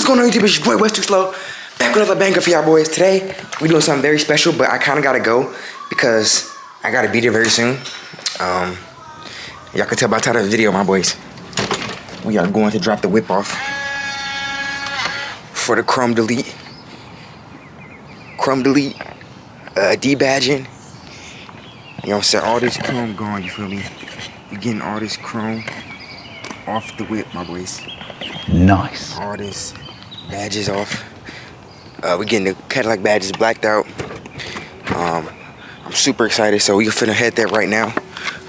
going on YouTube? It's your boy West Too Slow. Back with another banger for y'all boys. Today, we're doing something very special, but I kind of gotta go because I gotta be there very soon. Y'all can tell by the title of the video, my boys. We are going to drop the whip off for the Chrome delete. D-badging. You know what I'm saying? All this chrome gone, you feel me? We getting all this chrome off the whip, my boys. Nice. All this badges off. We're getting the Cadillac badges blacked out. I'm super excited, so we're finna head there right now.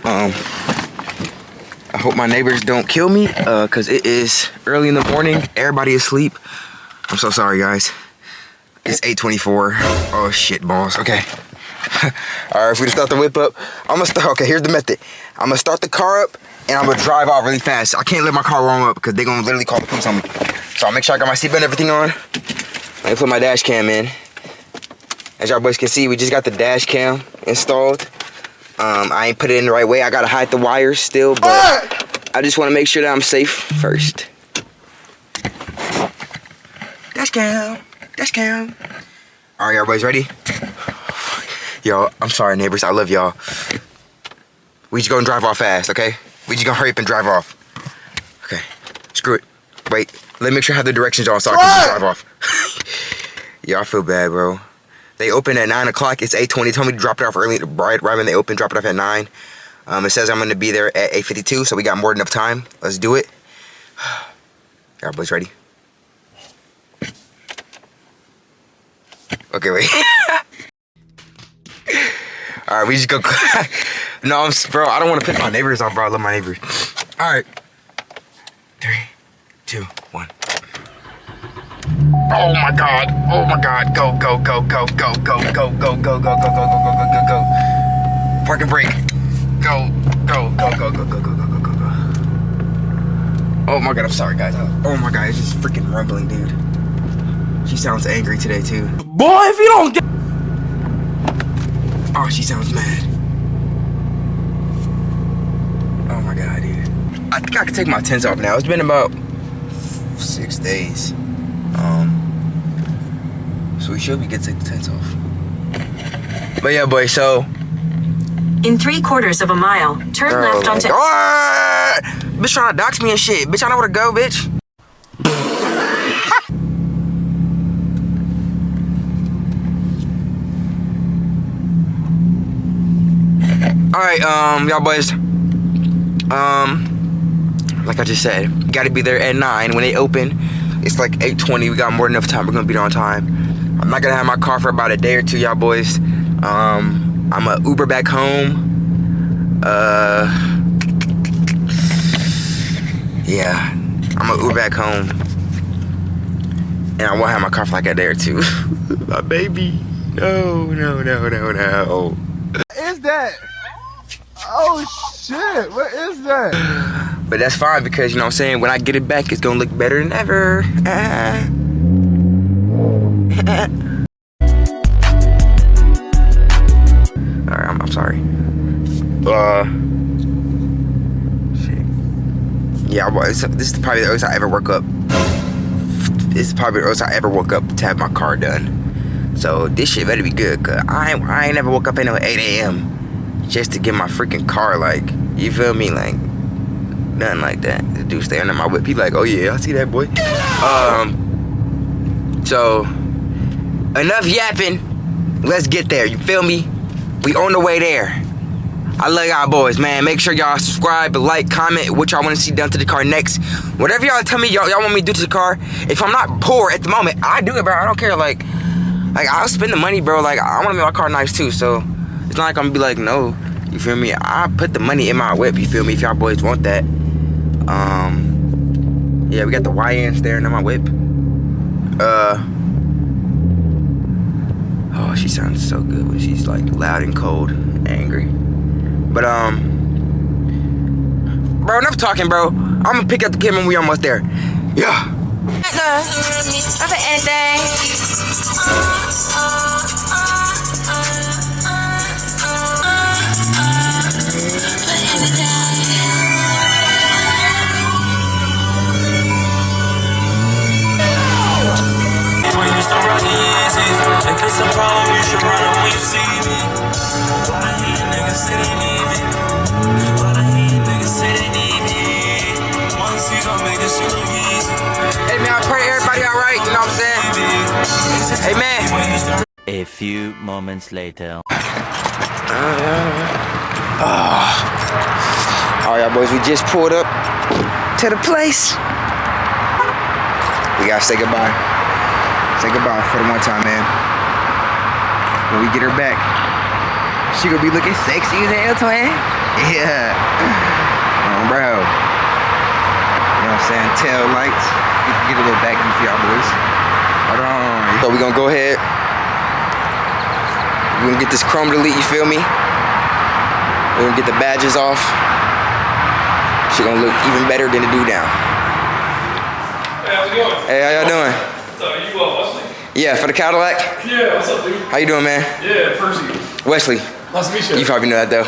I hope my neighbors don't kill me, cause it is early in the morning. Everybody is asleep. I'm so sorry, guys. It's 8:24. Oh shit, balls. Okay. All right, if we start the whip up, I'm gonna start. Okay, here's the method. I'm gonna start the car up, and I'm gonna drive off really fast. I can't let my car warm up because they're gonna literally call the police on me. So I'll make sure I got my seatbelt and everything on. I put my dash cam in. As y'all boys can see, we just got the dash cam installed. I ain't put it in the right way. I gotta hide the wires still, but I just wanna make sure that I'm safe first. Dash cam. Dash cam. All right, everybody's ready? Yo, I'm sorry, neighbors. I love y'all. We just gonna drive off fast, okay? We just gonna hurry up and drive off. Okay, screw it. Wait, let me make sure I have the directions on so I can just drive off. Yeah, I feel bad, bro. They open at 9 o'clock. It's 8:20. They told me to drop it off early, right when they open, drop it off at 9. It says I'm gonna be there at 8:52, so we got more than enough time. Let's do it. Y'all boys ready? Okay, wait. All right, we just go. No, bro, I don't want to piss my neighbors off, bro. I love my neighbors. All right. 3, 2, 1. Oh my God. Oh my God. Go, go, go, go, go, go, go, go, go, go, go, go, go, go, go, go, go. Park and brake. Go, go, go, go, go, go, go, go, go, go, go. Oh my God, I'm sorry, guys. Oh my God, it's just freaking rumbling, dude. She sounds angry today, too. Boy, if you don't get... Oh, she sounds mad. Oh my God, dude. I think I can take my tents off now. It's been about 6 days. So we should be good to take the tents off. But yeah, boy, so... In 3/4 mile, turn left onto... Oh, bitch trying to dox me and shit. Bitch, I know where to go, bitch. Alright, y'all boys. Like I just said, you gotta be there at 9 when they open. It's like 8:20. We got more than enough time. We're gonna be there on time. I'm not gonna have my car for about a day or two, y'all boys. I'm gonna Uber back home. Yeah, I'm gonna Uber back home. And I won't have my car for like a day or two. My baby. No, no, no, no, no. What is that? Oh shit, what is that? But that's fine because, you know what I'm saying, when I get it back, it's gonna look better than ever. Alright, I'm sorry. Shit. Yeah, this is probably the earliest I ever woke up. This is probably the earliest I ever woke up to have my car done. So this shit better be good, cause I ain't never woke up at no 8 a.m. just to get my freaking car, like, you feel me, like, nothing like that. The dude stay under my whip, he like, oh yeah, I see that, boy. So, enough yapping, let's get there, you feel me? We on the way there. I love y'all boys, man. Make sure y'all subscribe, like, comment what y'all want to see done to the car next. Whatever y'all tell me y'all want me to do to the car, if I'm not poor at the moment, I do it, bro. I don't care, like I'll spend the money, bro. Like, I want to make my car nice too, so it's not like I'm gonna be like, no, you feel me? I put the money in my whip, you feel me, if y'all boys want that. Yeah, we got the YNs there in my whip. Oh, she sounds so good when she's like loud and cold and angry. But bro, enough talking, bro. I'm gonna pick up the kid when we almost there. Yeah. Not for anything. used to run the Yeezys. If it's a problem, you should run it when you see me. A lot of heat niggas say they need me. A lot of heat niggas say they need me. One seat gon' make this shit look easy. Hey man, I pray everybody alright, you know what I'm saying? Hey man. A few moments later. Alright, boys, we just pulled up to the place. We gotta say goodbye. Say goodbye for the one time, man. When we get her back, she gonna be looking sexy as hell, twin. Yeah. Bro. You know what I'm saying? Tail lights. Get a little back view for y'all boys. Hold on. So we gonna go ahead. We're gonna get this chrome delete, you feel me? We're gonna get the badges off. She gonna look even better than it do now. Hey, how's it going? Hey, how y'all doing? What's up? You Wesley? Yeah, for the Cadillac? Yeah, what's up, dude? How you doing, man? Yeah, Percy. Wesley. Nice to meet you. You probably know that though.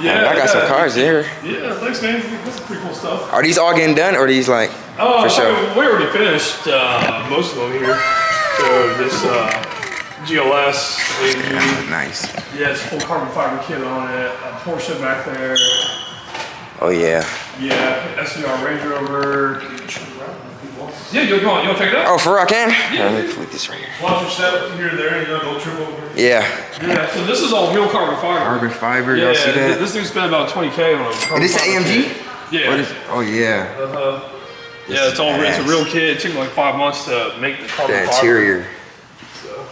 Yeah, I got some cars here. Yeah, thanks, man. That's some pretty cool stuff. Are these all getting done, or are these like for sure? We already finished most of them here. So this GLS, AMG. Nice. Yeah, it's a full carbon fiber kit on it. A Porsche back there. Oh yeah. Yeah, SVR Range Rover. Yeah, you want to check it out? Oh, for real, I can? Yeah. Let me put this right here. Watch your step here and there, you know, don't trip over. Yeah. Yeah, so this is all real carbon fiber. Carbon fiber, Yeah, y'all see that? this thing spent about 20K on a carbon And this fiber AMG? kit. Yeah. What is, oh yeah. Yeah, it's all it's a real kit. It took like 5 months to make the carbon The fiber. interior. So,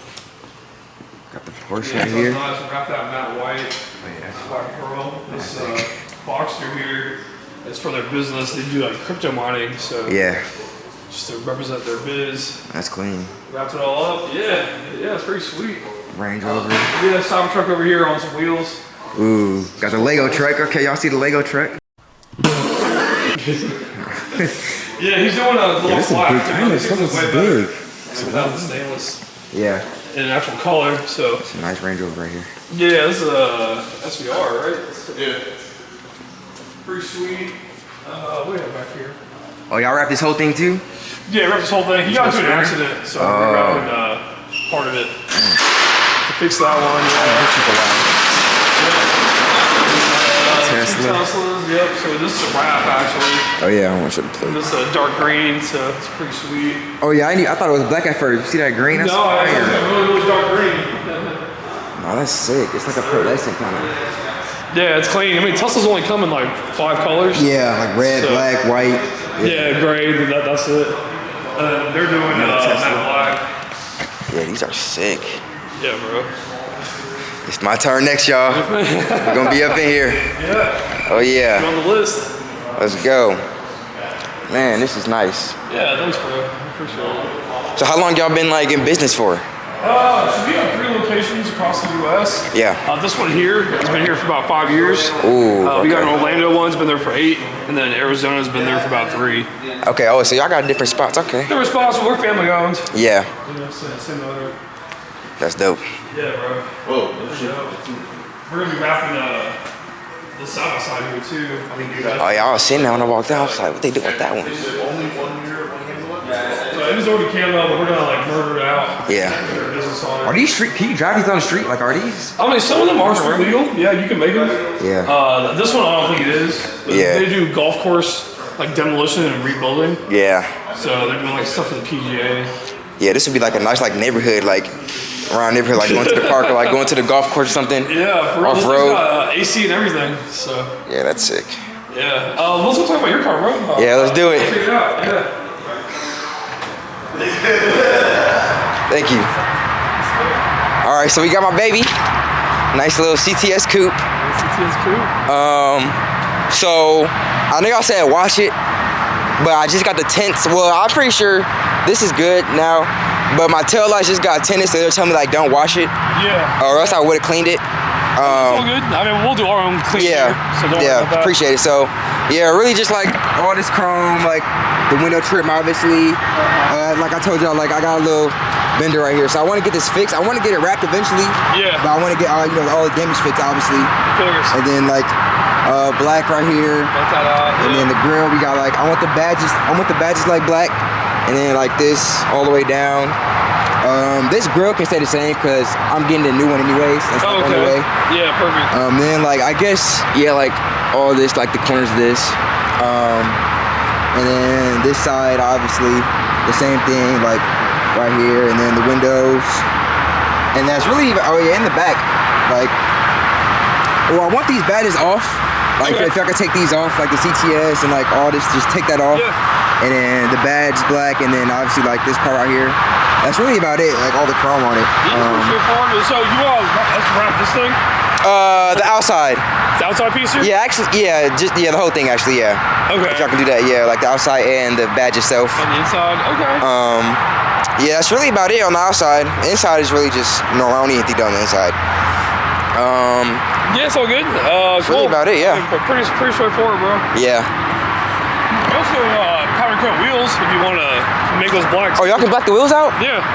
Got the Porsche yeah, right so here. it's nice. We got that matte white, black pearl. This box through here is for their business. They do like crypto mining, so Yeah. just to represent their biz. That's clean. Wrapped it all up. Yeah, it's pretty sweet. Range Rover. Yeah, Cybertruck over here on some wheels. Ooh, got the Lego truck. Okay, y'all see the Lego truck? Yeah, he's doing a little this is black. big. I know this is big. Without the stainless Yeah. in an actual color, so. It's a nice Range Rover right here. Yeah, this is a SVR, right? Yeah. Pretty sweet. What do we have back here? Oh, y'all wrap this whole thing too? Yeah, wrapped this whole thing. He got into an accident, so we're wrapping part of it. To fix that one, Tesla. Teslas, yep. So this is a wrap, actually. Oh yeah, I want you to play. This is a dark green, so it's pretty sweet. Oh yeah, I thought it was black at first. You see that green? That's No, fire. it's really dark green. Oh, that's sick. It's like a pearlescent kind of. Yeah, it's clean. I mean, Tesla's only come in like 5 colors. Yeah, like red, So- black, white. Yeah, gray. That's it. They're doing matte black. Yeah, these are sick. Yeah, bro. It's my turn next, y'all. We're gonna be up in here. Yeah. Oh You're yeah. on the list. Let's go. Man, this is nice. Yeah, thanks, bro. I appreciate it. So how long y'all been like in business for? So we have 3 locations across the U.S. Yeah. This one here has been here for about 5 years. Ooh, We got an okay. Orlando one's been there for 8, and then Arizona's been there for about 3. Okay, oh, so y'all got different spots, okay. They're responsible. We're family owned. Yeah, You know, same owner. that's dope. Yeah, bro. Whoa. We're gonna be wrapping the side by side here too. I think Oh yeah, I was sitting there when I walked out. I was like, what they doing with that one? So it was already camo, but we're gonna like murder it out. Yeah. Put our business on it. Are these street, can you drive these on the street? Like, are these? I mean, some of them are street legal. Yeah, you can make them. Yeah. This one I don't think it is. But Yeah. They do golf course like demolition and rebuilding. Yeah. So they're doing like stuff for the PGA. Yeah, this would be like a nice like neighborhood, like around neighborhood, like going to the park or like going to the golf course or something. Yeah, for real. This Off-road. thing's got AC and everything. So Yeah, that's sick. yeah. Let's go talk about your car, bro. Yeah, let's do it. Check it out. Yeah. Thank you. All right, so we got my baby. Nice little CTS Coupe. CTS Coupe. So I know y'all said wash it, but I just got the tints. Well, I'm pretty sure this is good now, but my tail lights just got tinted, so they're telling me like don't wash it, Yeah. or else I would have cleaned it. It's all good. I mean, we'll do our own clean Yeah, here, so don't worry yeah, about that. appreciate it. So yeah, really just like all this chrome, like the window trim, obviously. Like I told y'all, like I got a little bender right here, so I want to get this fixed. I want to get it wrapped eventually. Yeah. But I want to get all the damage fixed, obviously. Fingers. And then like black right here. Let that out. And then the grill, we got like I want the badges like black, and then like this all the way down. This grill can stay the same because I'm getting the new one anyways. That's Oh, on the way. Yeah, perfect. Then like I guess like all this, like the corners of this, and then this side obviously the same thing, like right here, and then the windows, and that's really in the back, like. Well, I want these badges off. Like if I could take these off, like the CTS and like all this, just take that off. Yeah. And then the badge black, and then obviously like this part right here. That's really about it. Like all the chrome on it. So you want let's wrap this thing? The outside. The outside piece here? Yeah, actually, the whole thing actually, yeah. Okay. If y'all can do that, yeah, like the outside and the badge itself. On the inside, okay. Yeah, that's really about it on the outside. The inside is really just I don't need anything done on the inside. Yeah, it's all good. That's really about it, yeah. Pretty straightforward, bro. Yeah. Also, powder coat wheels if you want to make those blacks. Oh, y'all can black the wheels out? Yeah.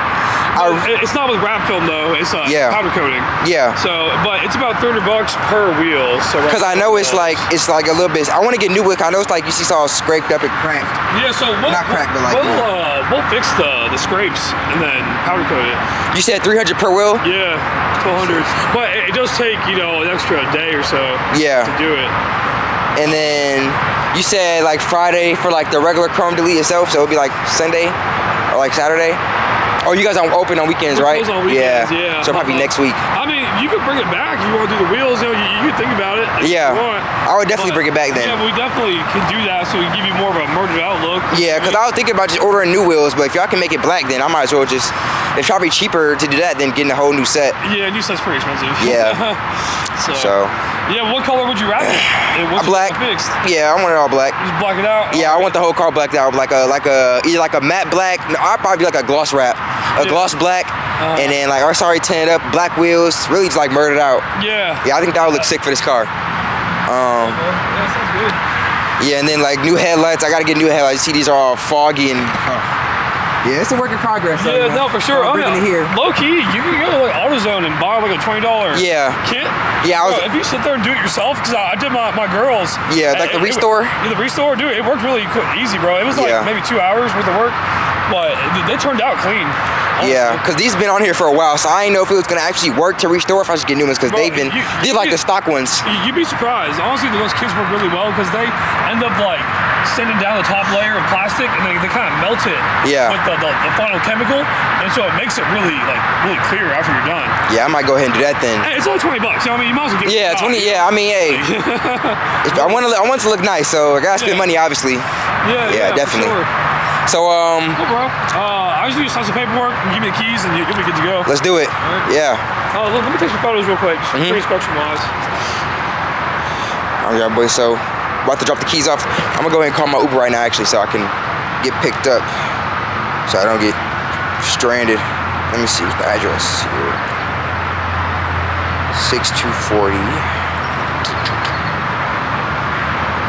It's not with wrap film though. It's powder coating. Yeah. So, but it's about $300 per wheel. So. Because I know it's like a little bit. I want to get new wheels. I know it's like you see, it's all scraped up and cracked. Yeah. So not cracked, but like we'll fix the scrapes and then powder coat it. You said 300 per wheel? Yeah, 1200. But it does take an extra day or so. Yeah. To do it. And then you said like Friday for like the regular chrome delete itself, so it'll be like Sunday or like Saturday. Oh, you guys aren't open on weekends, right? On weekends, yeah. So probably next week. I mean, you could bring it back if you want to do the wheels. You could think about it. Yeah. I would definitely bring it back then. Yeah, but we definitely can do that so we can give you more of a merged outlook. Yeah, because I was thinking about just ordering new wheels, but if y'all can make it black, then I might as well just. It's probably cheaper to do that than getting a whole new set. Yeah, new set's pretty expensive. Yeah. so. Yeah, what color would you wrap it? Black. Fixed? Yeah, I want it all black. Just black it out. Yeah, I want the whole car blacked out, like either like a matte black. No, I'd probably like a gloss wrap, gloss black, and then like tin it up, black wheels, really just like murdered out. Yeah. Yeah, I think that would look sick for this car. Yeah, sounds good. Yeah, and then like new headlights. I gotta get new headlights. You see, these are all foggy and. Yeah, it's a work in progress. Yeah, no, for sure. Bringing it here. Low key, you can go to like AutoZone and buy like a $20 kit. Yeah, if you sit there and do it yourself, because I did my girls. Yeah, like the restore. The restore, dude, it worked really easy, bro. It was like maybe 2 hours worth of work, but they turned out clean. Honestly. Yeah, because these been on here for a while, so I didn't know if it was gonna actually work to restore if I should get new ones, because they've been these like the stock ones. You'd be surprised. Honestly, those kits work really well because they end up like sanding down the top layer of plastic and they kind of melt it with the final chemical, and so it makes it really clear after you're done. Yeah, I might go ahead and do that then. Hey, it's only $20. You know what I mean, you might as well get 20. Yeah, I mean, hey, I want it to look nice, so I gotta spend money, obviously. Yeah, definitely. For sure. So, cool, bro. I just need to sign some paperwork and give me the keys and you'll be good to go. Let's do it. Right. Yeah. Let me take some photos real quick, just pre-inspection wise. All right, boys. So, about to drop the keys off. I'm gonna go ahead and call my Uber right now, actually, so I can get picked up, so I don't get stranded. Let me see what's the address here. 6240.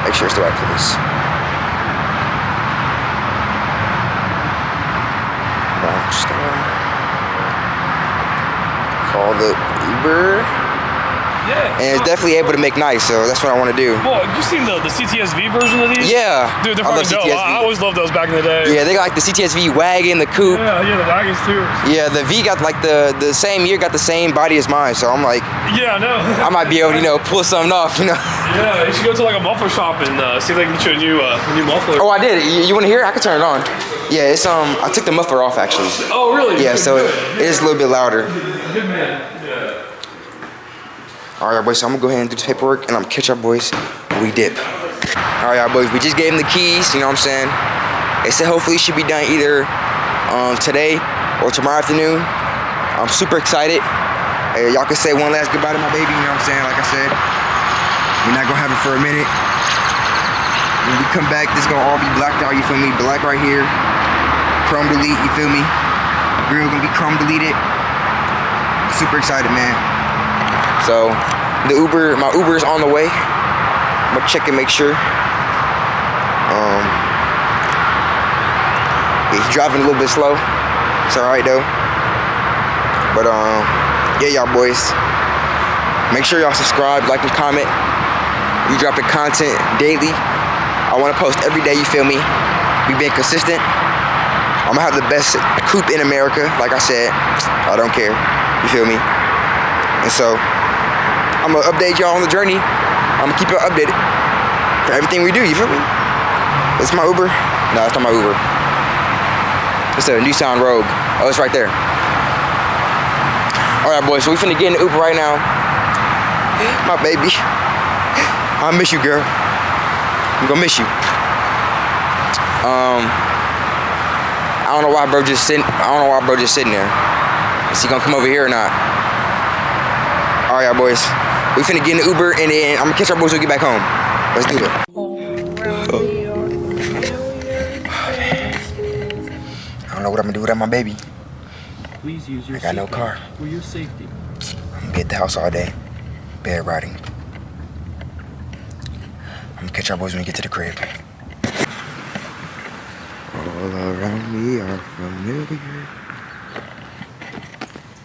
Make sure it's the right place. Call the Uber. Yeah. And it's definitely able to make nice, so that's what I want to do. Well, you seen the CTSV version of these? Yeah. Dude, they're I love fucking dope. CTSV. I always loved those back in the day. Yeah, they got like the CTSV wagon, the coupe. Yeah, the wagons too. Yeah, the V got like the same year, got the same body as mine, so I'm like, yeah, I know. I might be able to, pull something off, Yeah, you should go to like a muffler shop and see if they can get you a new muffler. Oh, I did. You want to hear it? I can turn it on. Yeah, it's I took the muffler off actually. Oh, really? Yeah, so it is a little bit louder. Good man. Yeah. All right, boys, so I'm gonna go ahead and do this paperwork and I'm gonna catch up, boys, when we dip. All right, boys, we just gave them the keys, you know what I'm saying? They said hopefully it should be done either today or tomorrow afternoon. I'm super excited. Hey, y'all can say one last goodbye to my baby, you know what I'm saying? Like I said, we're not gonna have it for a minute. When we come back, this gonna all be blacked out, you feel me? Black right here, chrome delete, you feel me? Grill gonna be chrome deleted. I'm super excited, man. So, my Uber is on the way. I'm gonna check and make sure. He's driving a little bit slow. It's alright though. But yeah, y'all boys. Make sure y'all subscribe, like, and comment. We dropping content daily. I want to post every day, you feel me? We being consistent. I'm gonna have the best coupe in America. Like I said, I don't care. You feel me? And so, I'm gonna update y'all on the journey. I'm gonna keep y'all updated for everything we do. You feel me? It's my Uber. No, it's not my Uber. It's a Nissan Rogue. Oh, it's right there. All right, boys. So we finna get in the Uber right now. My baby. I miss you, girl. I'm gonna miss you. I don't know why bro just sitting. I don't know why bro just sitting there. Is he gonna come over here or not? All right, y'all boys. We finna get in the Uber and then I'm gonna catch our boys when we get back home. Let's do it. I don't know what I'm gonna do without my baby. Please use your I got no car. For your safety. I'm gonna be at the house all day, bed riding. I'm gonna catch our boys when we get to the crib. All around me are familiar.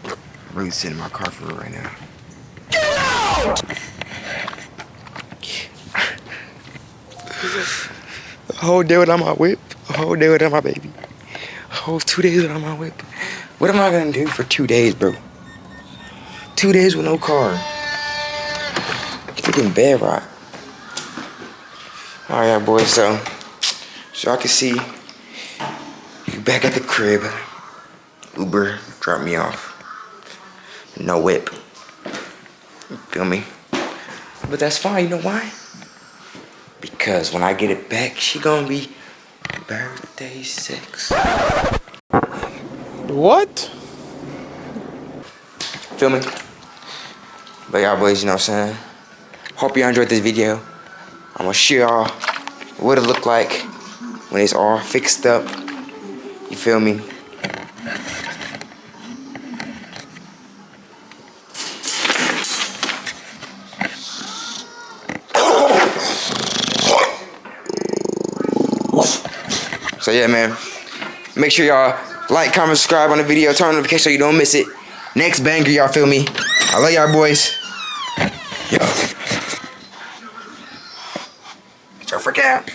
I'm really sitting in my car for real right now. A whole day without my whip. A whole day without my baby. A whole 2 days without my whip. What am I gonna do for 2 days, bro? 2 days with no car. Freaking bed ride. Alright, boys, so y'all can see you back at the crib. Uber dropped me off. No whip. You feel me? But that's fine, you know why? Because when I get it back, she gonna be birthday 6. What? Feel me? But y'all boys, you know what I'm saying? Hope y'all enjoyed this video. I'm gonna show y'all what it look like when it's all fixed up. You feel me? So yeah, man. Make sure y'all like, comment, subscribe on the video, turn on notifications so you don't miss it. Next banger, y'all feel me? I love y'all boys. Yo. Get your freak out.